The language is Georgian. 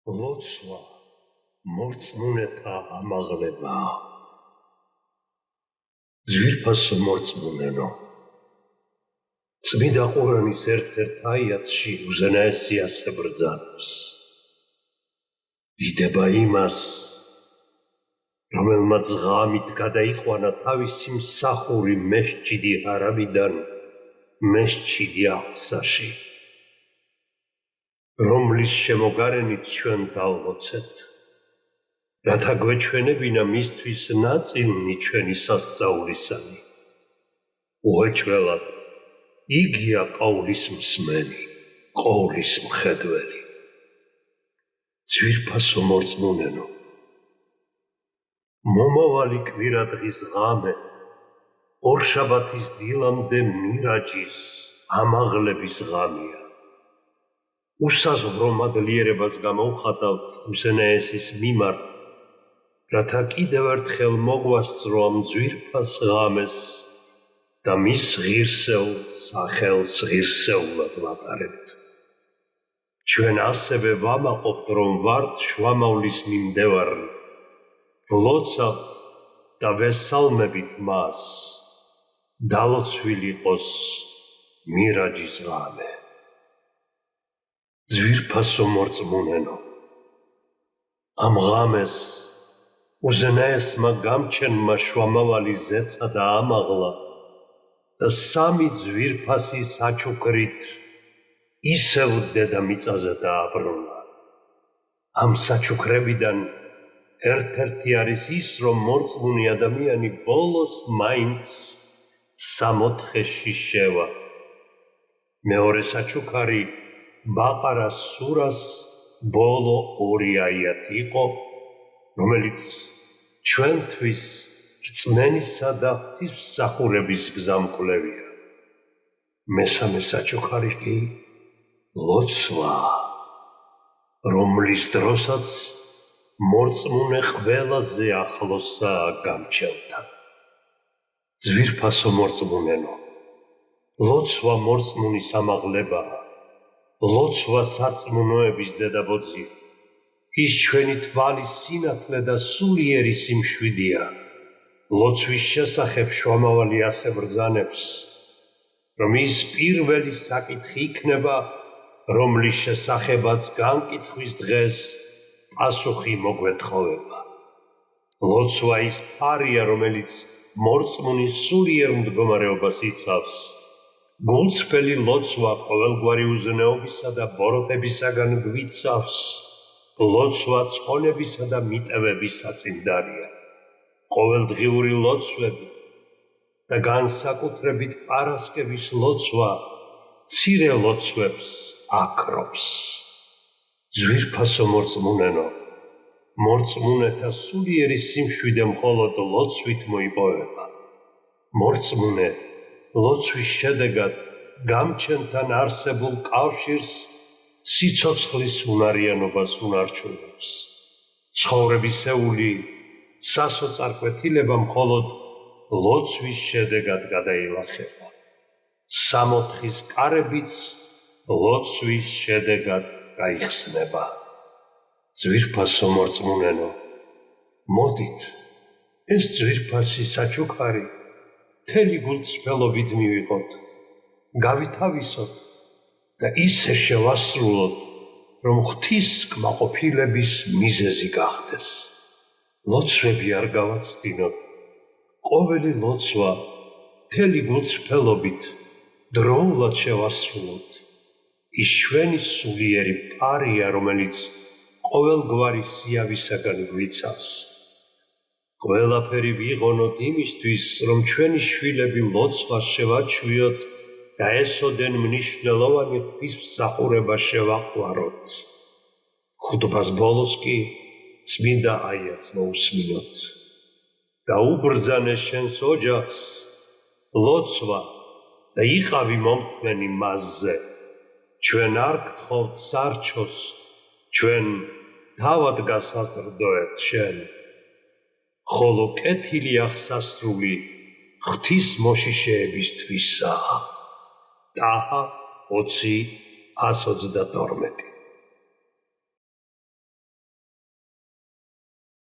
ლოცვა მორწმუნეთა ამაღლებაა. ძვირფასო მორწმუნენო, წმინდა ყურანის ერთ-ერთ აიათში უზენაესი ასე ბრძანებს. დიდება იმას, რომელმაც ღამით გადაიყვანა თავისი მსახური მესჯიდი ჰარამიდან მესჯიდი აღსაში, რომლის შემოგარენით ჩვენ დავლოცეთ, რათა გვეჩვენებინა მისთვის ნაწილნი ჩვენი სასწაულისანი. უეჭველად, იგია ყავლის მსმენი, ყოვლის მხედველი. ძვირფასო მორწმუნენო, მომავალი კვირადღის ღამე, ორშაბათის დილამდე მირაჯის ამაღლების ღამეა. უსაზღვრო მადლიერებას გამოვხატავთ უზენაესის მიმართ, რათა კიდევ ერთხელ მოგვასწრო ამ ძვირფას ღამეს და მის ღირსეულ სახელს ღირსეულად ვატარებთ. ჩვენ ასევე ვამაყობთ, რომ ვართ შუამავლის მიმდევარი, ვლოცავთ და ვესალმებით მას, დალოცვილი იყოს მირაჯის ღამე. ძვირფასო მორწმუნენო, ამ ღამეს უზენაესმა გამჩენმა შუამავალი ზეცა და ამაღლა და სამი ძვირფასი საჩუქრით ისევ დედამიწაზე დააბრუნა. ამ საჩუქრებიდან ერთ-ერთი არის ის, რომ მორწმუნე ადამიანი ბოლოს მაინც სამოთხეში შევა. მეორე საჩუქარი ბაყარას სურას ბოლო 2 აიათი იყო, რომელიც ჩვენთვის რწმენისა და ღვთისმსახურების გზამკვლევია. მესამე საჩუქარი კი ლოცვაა, რომლის დროსაც მორწმუნე ყველაზე ახლოსაა გამჩელთან. ძვირფასო მორწმუნენო, ლოცვა მორწმუნის ამაღლებაა. ლოცვა სარწმუნოების დედაბოძია. ის ჩვენი თვალის სინათლე და სულიერი სიმშვიდეა. ლოცვის შესახებ შუამავალი ასე ბრძანებს, რომ ის პირველი საკითხი იქნება, რომლის შესახებაც განკითხვის დღეს პასუხი მოგვეთხოვება. ლოცვა ის ფარია, რომელიც მორწმუნის სულიერ მდგომარეობას იცავს. გულწრფელი ლოცვა ყოველგვარი უზნეობისა და ბოროტებისაგან გვიცავს. ლოცვა ცხონებისა და მიტევების საწინდარია. ყოველდღიური ლოცვები და განსაკუთრებით პარასკევის ლოცვა მცირე ლოცვებს აკრობს. ძვირფასო მორწმუნენო, მორწმუნეთა სულიერი სიმშვიდე მხოლოდ ლოცვით მოიპოვება. მორწმუნე ლოცვის შედეგად გამჩენთან არსებულ კავშირს სიცოცხლის უნარიანობას უნარჩუნებს. ცხოვრებისეული სასოწარკვეთილება მხოლოდ ლოცვის შედეგად გადაილახება. სამოთხის კარებიც ლოცვის შედეგად გაიხსნება. ძვირფასო მორწმუნენო, მოდით ეს ძვირფასი საჩუქარი მთელი გულწრფელობით მივიღოთ, გავითავისოთ და ისე შევასრულოთ, რომ ღვთის კმაყოფილების მიზეზი გახდეს. ლოცვები არ გავაცდინოთ. ყოველი ლოცვა მთელი გულწრფელობით დროულად შევასრულოთ. ის ჩვენი სულიერი ფარია, რომელიც ყოველგვარი სიავისაგან გვიცავს. ყველაფერი ვიღონოთ იმისთვის, რომ ჩვენი შვილები ლოცვას შევაჩვიოთ და ესოდენ მნიშვნელოვანი ღვთისმსახურება შევაყვაროთ. ხუთბას ბოლოს კი წმინდა აიათს მოусმინოთ. დაუბრძანე შენს ოჯახს, ლოცვა და იყავი მომთმენი მასზე. ჩვენ არ გთხოვთ სარჩოს, ჩვენ თავად გასაზრდოებთ შენ. ხოლო კეთილი აღსასრული ღვთის მოშიშეებისთვისაა. ტაჰა 20:122